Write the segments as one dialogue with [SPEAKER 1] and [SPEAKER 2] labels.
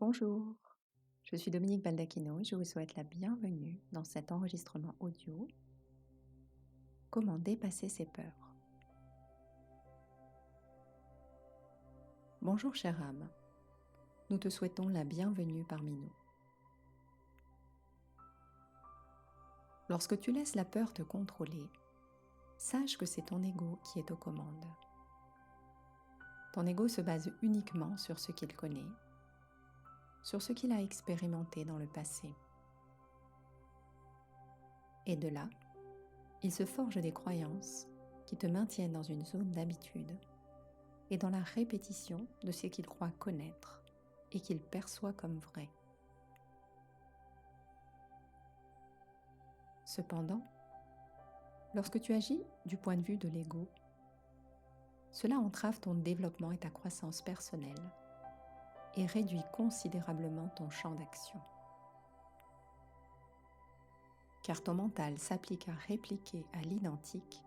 [SPEAKER 1] Bonjour, je suis Dominique Baldacchino et je vous souhaite la bienvenue dans cet enregistrement audio Comment dépasser ses peurs. Bonjour chère âme, nous te souhaitons la bienvenue parmi nous. Lorsque tu laisses la peur te contrôler, sache que c'est ton ego qui est aux commandes. Ton ego se base uniquement sur ce qu'il connaît, sur ce qu'il a expérimenté dans le passé. Et de là, il se forge des croyances qui te maintiennent dans une zone d'habitude et dans la répétition de ce qu'il croit connaître et qu'il perçoit comme vrai. Cependant, lorsque tu agis du point de vue de l'ego, cela entrave ton développement et ta croissance personnelle et réduit considérablement ton champ d'action. Car ton mental s'applique à répliquer à l'identique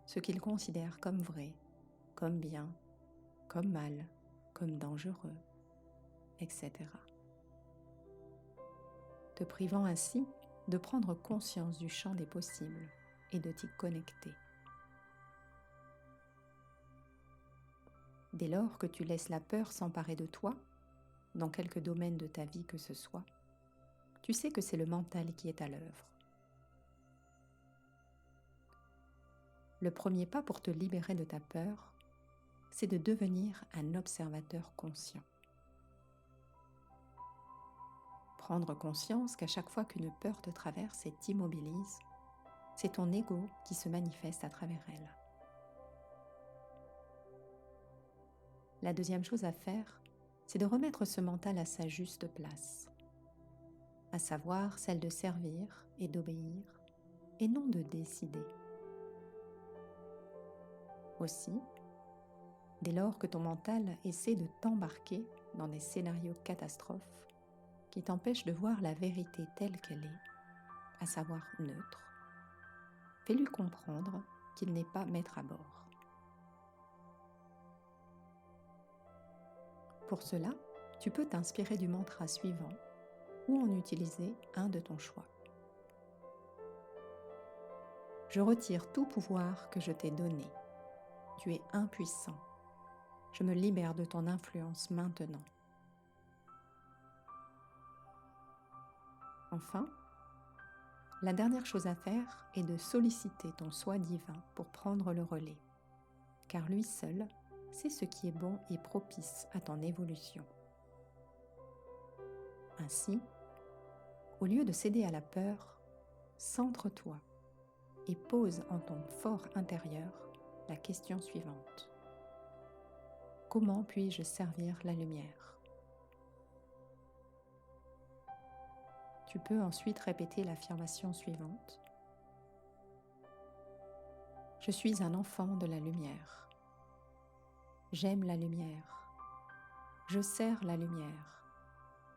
[SPEAKER 1] ce qu'il considère comme vrai, comme bien, comme mal, comme dangereux, etc. Te privant ainsi de prendre conscience du champ des possibles et de t'y connecter. Dès lors que tu laisses la peur s'emparer de toi, dans quelque domaine de ta vie que ce soit, tu sais que c'est le mental qui est à l'œuvre. Le premier pas pour te libérer de ta peur, c'est de devenir un observateur conscient. Prendre conscience qu'à chaque fois qu'une peur te traverse et t'immobilise, c'est ton ego qui se manifeste à travers elle. La deuxième chose à faire, c'est de remettre ce mental à sa juste place, à savoir celle de servir et d'obéir, et non de décider. Aussi, dès lors que ton mental essaie de t'embarquer dans des scénarios catastrophes qui t'empêchent de voir la vérité telle qu'elle est, à savoir neutre, fais-lui comprendre qu'il n'est pas maître à bord. Pour cela, tu peux t'inspirer du mantra suivant ou en utiliser un de ton choix. Je retire tout pouvoir que je t'ai donné. Tu es impuissant. Je me libère de ton influence maintenant. Enfin, la dernière chose à faire est de solliciter ton soi divin pour prendre le relais, car lui seul sait ce qui est bon et propice à ton évolution. Ainsi, au lieu de céder à la peur, centre-toi et pose en ton fort intérieur la question suivante. Comment puis-je servir la lumière ? Tu peux ensuite répéter l'affirmation suivante. Je suis un enfant de la lumière. J'aime la lumière. Je sers la lumière.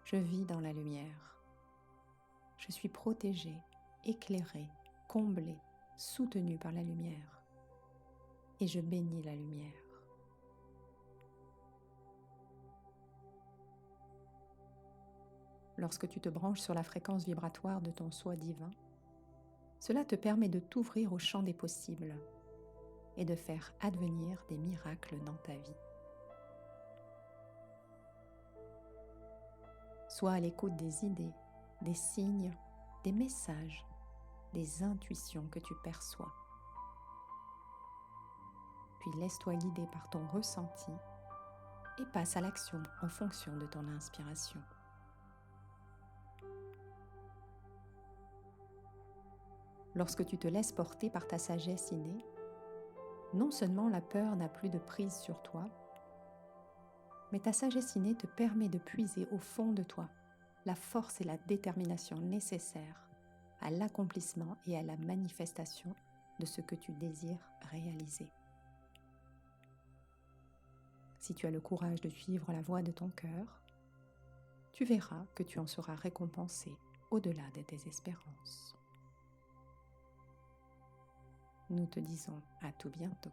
[SPEAKER 1] Je vis dans la lumière. Je suis protégé, éclairé, comblé, soutenu par la lumière. Et je bénis la lumière. Lorsque tu te branches sur la fréquence vibratoire de ton soi divin, cela te permet de t'ouvrir au champ des possibles et de faire advenir des miracles dans ta vie. Sois à l'écoute des idées, des signes, des messages, des intuitions que tu perçois. Puis laisse-toi guider par ton ressenti et passe à l'action en fonction de ton inspiration. Lorsque tu te laisses porter par ta sagesse innée, non seulement la peur n'a plus de prise sur toi, mais ta sagesse innée te permet de puiser au fond de toi la force et la détermination nécessaires à l'accomplissement et à la manifestation de ce que tu désires réaliser. Si tu as le courage de suivre la voie de ton cœur, tu verras que tu en seras récompensé au-delà de tes espérances. Nous te disons à tout bientôt.